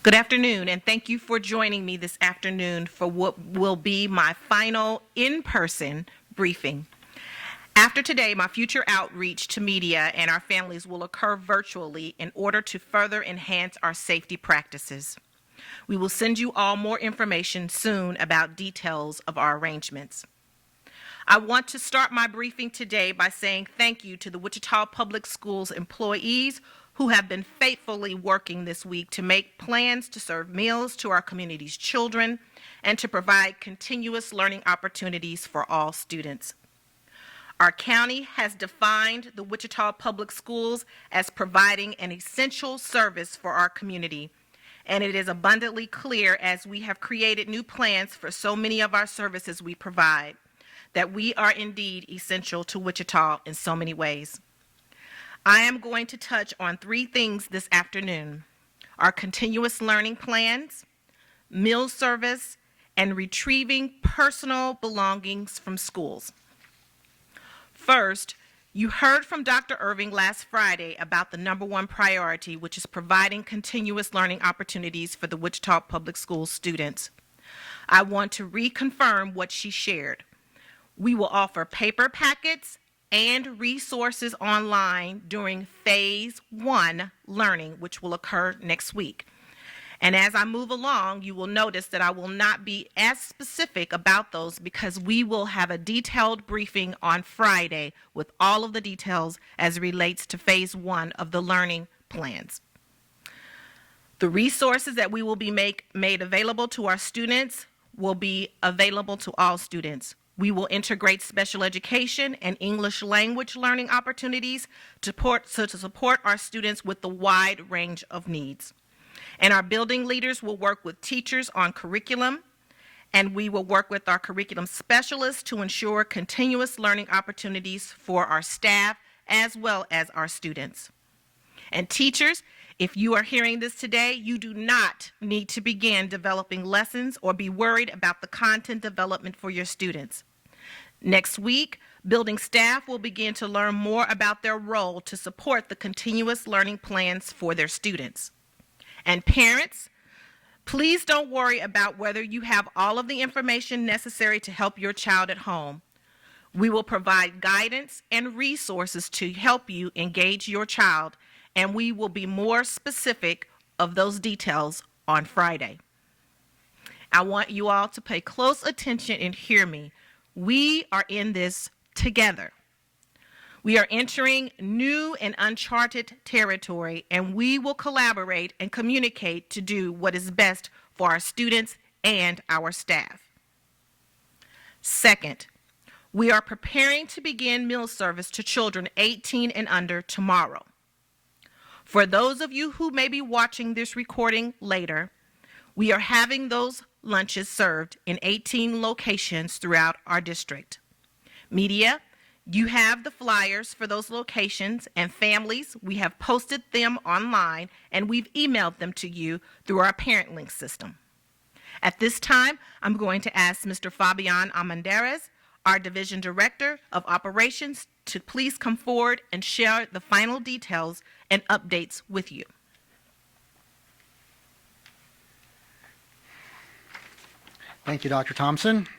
Good afternoon, and thank you for joining me this afternoon for what will be my final in-person briefing. After today, my future outreach to media and our families will occur virtually in order to further enhance our safety practices. We will send you all more information soon about details of our arrangements. I want to start my briefing today by saying thank you to the Wichita Public Schools employees who have been faithfully working this week to make plans to serve meals to our community's children and to provide continuous learning opportunities for all students. Our county has defined the Wichita Public Schools as providing an essential service for our community, and it is abundantly clear as we have created new plans for so many of our services we provide that we are indeed essential to Wichita in so many ways. I am going to touch on three things this afternoon: our continuous learning plans, meal service, and retrieving personal belongings from schools. First, you heard from Dr. Irving last Friday about the number one priority, which is providing continuous learning opportunities for the Wichita Public Schools students. I want to reconfirm what she shared. We will offer paper packets and resources online during Phase 1 learning, which will occur next week. And as I move along, you will notice that I will not be as specific about those because we will have a detailed briefing on Friday with all of the details as it relates to Phase 1 of the learning plans. The resources that we will be made available to our students will be available to all students. We will integrate special education and English language learning opportunities to support our students with the wide range of needs. And our building leaders will work with teachers on curriculum, and we will work with our curriculum specialists to ensure continuous learning opportunities for our staff as well as our students. And teachers, if you are hearing this today, you do not need to begin developing lessons or be worried about the content development for your students. Next week, building staff will begin to learn more about their role to support the continuous learning plans for their students. And parents, please don't worry about whether you have all of the information necessary to help your child at home. We will provide guidance and resources to help you engage your child, and we will be more specific of those details on Friday. I want you all to pay close attention and hear me. We are in this together. We are entering new and uncharted territory, and we will collaborate and communicate to do what is best for our students and our staff. Second, we are preparing to begin meal service to children 18 and under tomorrow. For those of you who may be watching this recording later, we are having those lunches served in 18 locations throughout our district. Media, you have the flyers for those locations, and families, we have posted them online and we've emailed them to you through our parent link system. At this time, I'm going to ask Mr. Fabian Almendarez, our Division Director of Operations, to please come forward and share the final details and updates with you. Thank you, Dr. Thompson.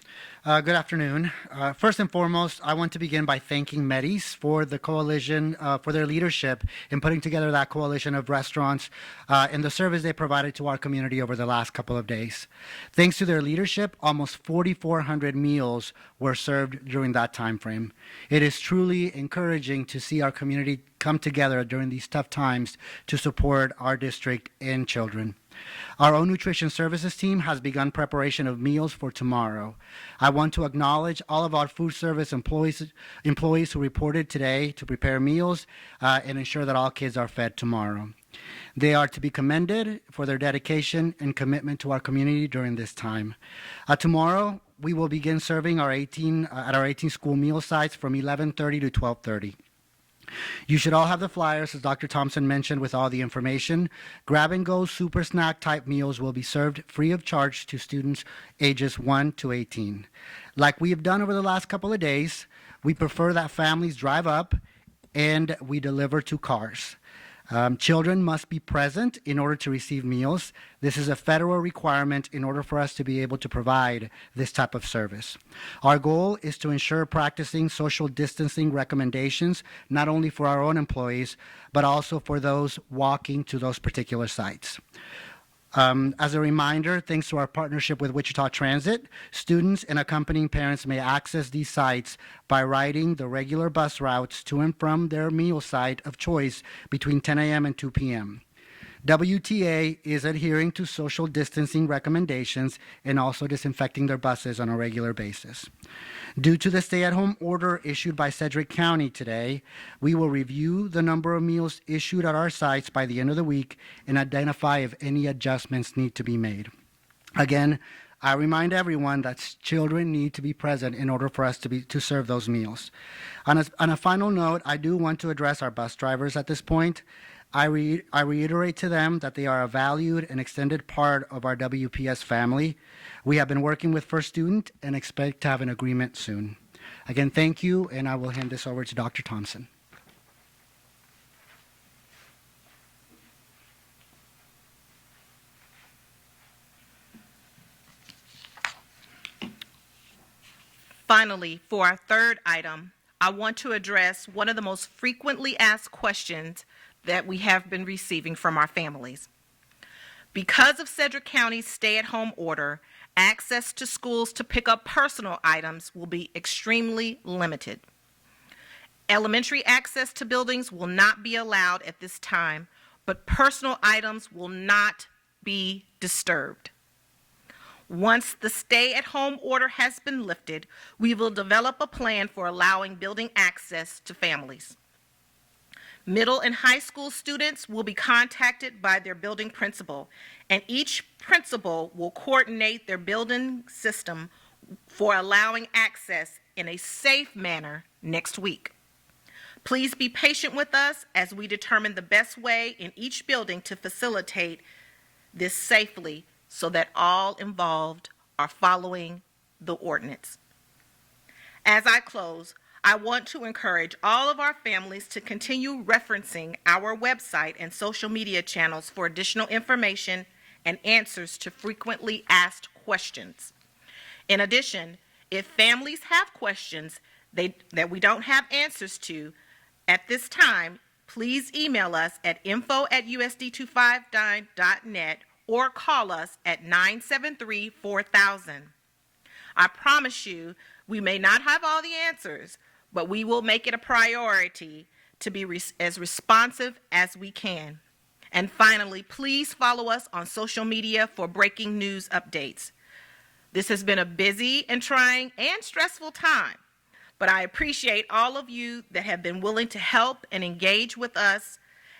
Good afternoon. First and foremost, I want to begin by thanking Metis for the coalition, for their leadership in putting together that coalition of restaurants and the service they provided to our community over the last couple of days. Thanks to their leadership, almost 4,400 meals were served during that time frame. It is truly encouraging to see our community come together during these tough times to support our district and children. Our own nutrition services team has begun preparation of meals for tomorrow. I want to acknowledge all of our food service employees who reported today to prepare meals and ensure that all kids are fed tomorrow. They are to be commended for their dedication and commitment to our community during this time. Tomorrow, we will begin serving at our 18 school meal sites from 11:30 to 12:30. You should all have the flyers, as Dr. Thompson mentioned, with all the information. Grab-and-go super snack type meals will be served free of charge to students ages 1 to 18. Like we have done over the last couple of days, we prefer that families drive up and we deliver to cars. Children must be present in order to receive meals. This is a federal requirement in order for us to be able to provide this type of service. Our goal is to ensure practicing social distancing recommendations, not only for our own employees, but also for those walking to those particular sites. As a reminder, thanks to our partnership with Wichita Transit, students and accompanying parents may access these sites by riding the regular bus routes to and from their meal site of choice between 10 a.m. and 2 p.m. WTA is adhering to social distancing recommendations and also disinfecting their buses on a regular basis. Due to the stay-at-home order issued by Sedgwick County today, we will review the number of meals issued at our sites by the end of the week and identify if any adjustments need to be made. Again, I remind everyone that children need to be present in order for us to serve those meals. On a final note, I do want to address our bus drivers at this point. I reiterate to them that they are a valued and extended part of our WPS family. We have been working with First Student and expect to have an agreement soon. Again, thank you, and I will hand this over to Dr. Thompson. Finally, for our third item, I want to address one of the most frequently asked questions that we have been receiving from our families. Because of Sedgwick County's stay-at-home order, access to schools to pick up personal items will be extremely limited. Elementary access to buildings will not be allowed at this time, but personal items will not be disturbed. Once the stay-at-home order has been lifted, we will develop a plan for allowing building access to families. Middle and high school students will be contacted by their building principal, and each principal will coordinate their building system for allowing access in a safe manner next week. Please be patient with us as we determine the best way in each building to facilitate this safely so that all involved are following the ordinance. As I close, I want to encourage all of our families to continue referencing our website and social media channels for additional information and answers to frequently asked questions. In addition, if families have questions that we don't have answers to at this time, please email us at info@usd259.net or call us at 973-4000. I promise you, we may not have all the answers, but we will make it a priority to be as responsive as we can. And finally, please follow us on social media for breaking news updates. This has been a busy and trying and stressful time, but I appreciate all of you that have been willing to help and engage with us,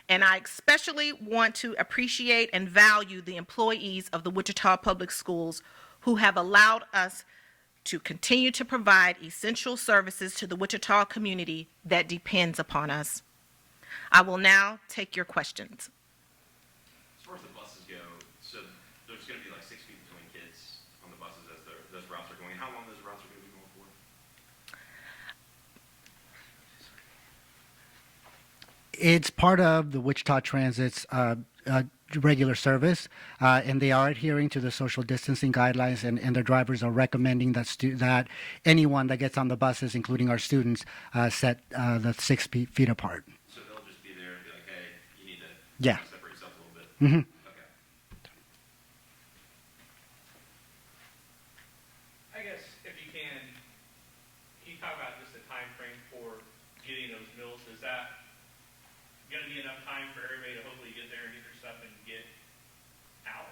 and I especially want to appreciate and value the employees of the Wichita Public Schools who have allowed us to continue to provide essential services to the Wichita community that depends upon us. I will now take your questions. As far as the buses go, so there's going to be like 6 feet between kids on the buses as those routes are going. How long those routes are going to be going for? It's part of the Wichita Transit's regular service, and they are adhering to the social distancing guidelines, and their drivers are recommending that anyone that gets on the buses, including our students, set the 6 feet apart. So they'll just be there and be like, hey, you need to Yeah. separate yourself a little bit. Mm-hmm. Okay. I guess if you can you talk about just the time frame for getting those meals? Is that going to be enough time for everybody to hopefully get there and get their stuff and get out?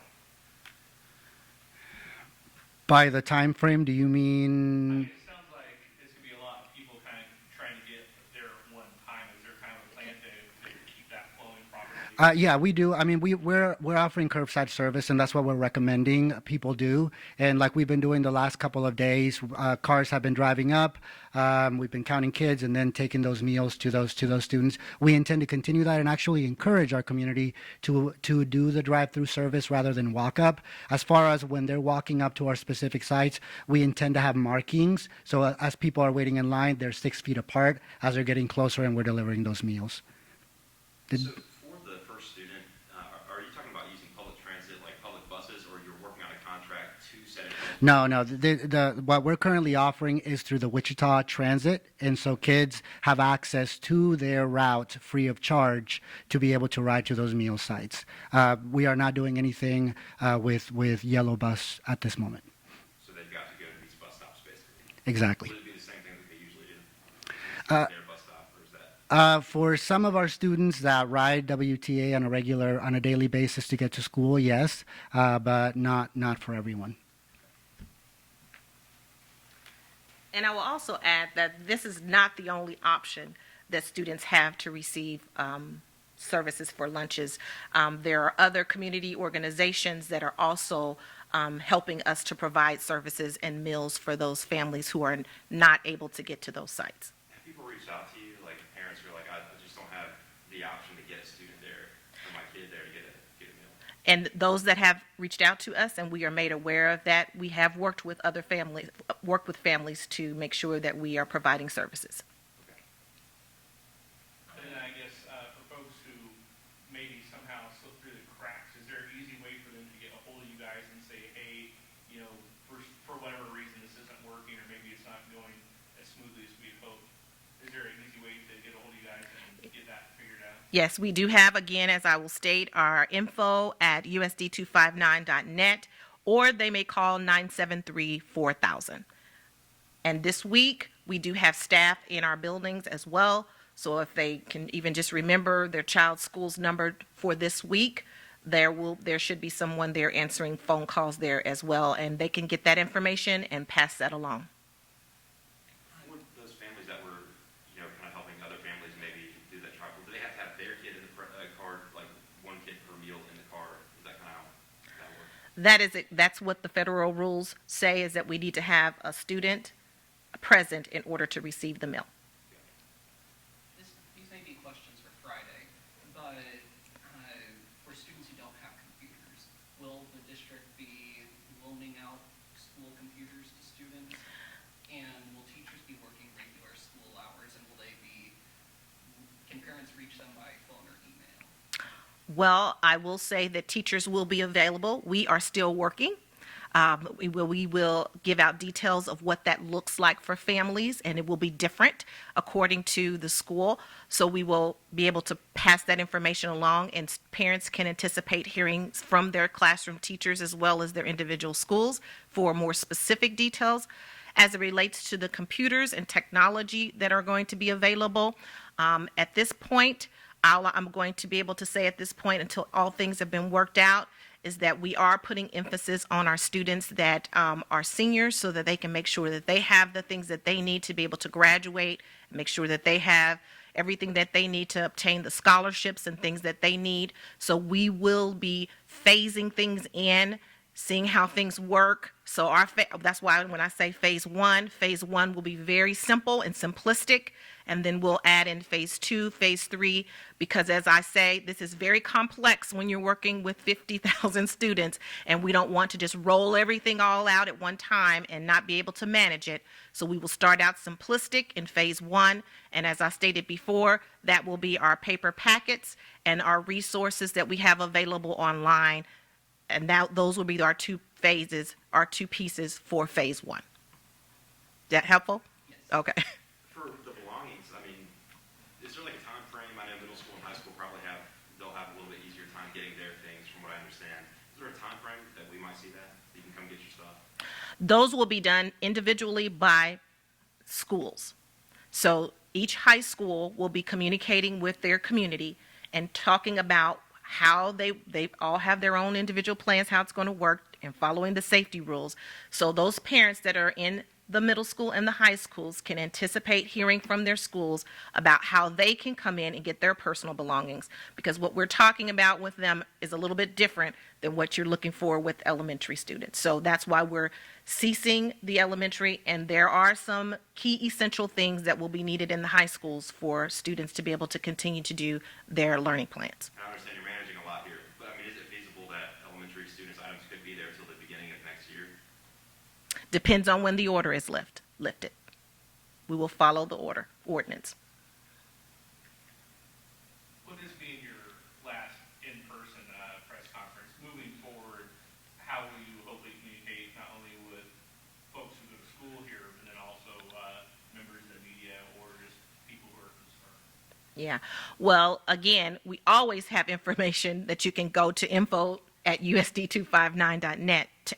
By the time frame, do you I mean? mean, it sounds like it's going to be a lot of people kind of trying to get there at one time. Is there kind of a plan to keep that flowing properly? Yeah, we do. I mean, we're offering curbside service, and that's what we're recommending people do. And like we've been doing the last couple of days, cars have been driving up. We've been counting kids and then taking those meals to those students. We intend to continue that and actually encourage our community to do the drive-through service rather than walk up. As far as when they're walking up to our specific sites, we intend to have markings. So as people are waiting in line, they're 6 feet apart as they're getting closer, and we're delivering those meals. So for student, are you talking about using public transit, like public buses, or you're working on a contract to set it? No, no. What we're currently offering is through the Wichita Transit, and so kids have access to their route free of charge to be able to ride to those meal sites. We are not doing anything with Yellow Bus at this moment. So they've got to go to these bus stops, basically. Exactly. Would it be the same thing that they usually do? Uh, Their bus stop, or is that? For some of our students that ride WTA on a daily basis to get to school, yes, but not for everyone. And I will also add that this is not the only option that students have to receive services for lunches. There are other community organizations that are also helping us to provide services and meals for those families who are not able to get to those sites. Have people reached out to you, like parents who are like, I just don't have the option to get a student there, or my kid there to get a meal? And those that have reached out to us and we are made aware of that, we have worked with families to make sure that we are providing services. And then I guess for folks who maybe somehow slip through the cracks, is there an easy way for them to get a hold of you guys and say, hey, for whatever reason this isn't working, or maybe it's not going as smoothly as we had hoped? Is there an easy way to get a hold of you guys and get that figured out? Yes, we do have, again, as I will state, our info at usd259.net, or they may call 973-4000. And this week, we do have staff in our buildings as well. So if they can even just remember their child's school's number for this week, there should be someone there answering phone calls there as well, and they can get that information and pass that along. Would those families that were, kind of helping other families maybe do that trial, do they have to have their kid in the car, like one kid per meal in the car? Is that kind of how that works? That is it. That's what the federal rules say, is that we need to have a student present in order to receive the meal. These may be questions for Friday, but for students who don't have computers, will the district be loaning out school computers to students? And will teachers be working regular school hours, and can parents reach them by phone or email? Well, I will say that teachers will be available. We are still working. We will give out details of what that looks like for families, and it will be different according to the school. So we will be able to pass that information along, and parents can anticipate hearing from their classroom teachers as well as their individual schools for more specific details. As it relates to the computers and technology that are going to be available, at this point, I'm going to be able to say at this point, until all things have been worked out, is that we are putting emphasis on our students that are seniors, so that they can make sure that they have the things that they need to be able to graduate, make sure that they have everything that they need to obtain the scholarships and things that they need. So we will be phasing things in, seeing how things work. So that's why when I say phase one will be very simple and simplistic, and then we'll add in phase 2, phase 3, because as I say, this is very complex when you're working with 50,000 students, and we don't want to just roll everything all out at one time and not be able to manage it. So we will start out simplistic in phase 1, and as I stated before, that will be our paper packets and our resources that we have available online. And now those will be our two phases, our two pieces for phase 1. Is that helpful? Yes. Okay. For the belongings, I mean, is there like a time frame? I know middle school and high school they'll have a little bit easier time getting their things, from what I understand. Is there a time frame that we might see that you can come get your stuff? Those will be done individually by schools. So each high school will be communicating with their community and talking about how they all have their own individual plans, how it's going to work, and following the safety rules. So those parents that are in the middle school and the high schools can anticipate hearing from their schools about how they can come in and get their personal belongings, because what we're talking about with them is a little bit different than what you're looking for with elementary students. So that's why we're ceasing the elementary, and there are some key essential things that will be needed in the high schools for students to be able to continue to do their learning plans. I understand you're managing a lot here, but I mean, is it feasible that elementary students' items could be there till the beginning of next year? Depends on when the order is lifted. We will follow the ordinance. With this being your last Yeah. Well, again, we always have information that you can go to info@usd259.net to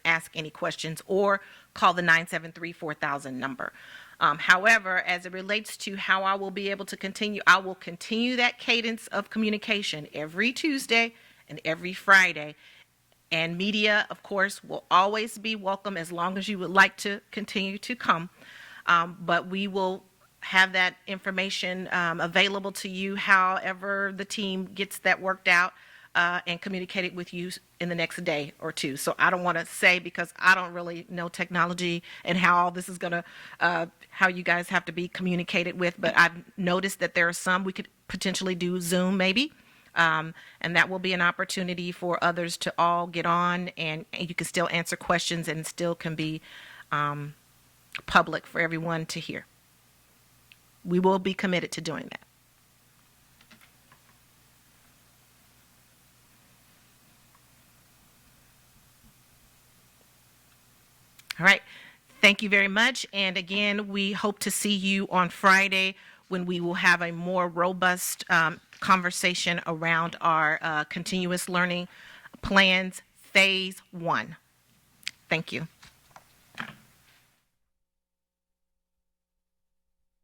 ask any questions, or call the 973-4000 number. However, as it relates to how I will be able to continue, I will continue that cadence of communication every Tuesday and every Friday. And media, of course, will always be welcome as long as you would like to continue to come. But we will have that information available to you however the team gets that worked out, and communicate it with you in the next day or two. So I don't want to say, because I don't really know technology and how all this is going to, how you guys have to be communicated with, but I've noticed that there are some we could potentially do Zoom maybe. And that will be an opportunity for others to all get on, and you can still answer questions and still can be public for everyone to hear. We will be committed to doing that. All right. Thank you very much. And again, we hope to see you on Friday when we will have a more robust conversation around our continuous learning plans, phase 1. Thank you.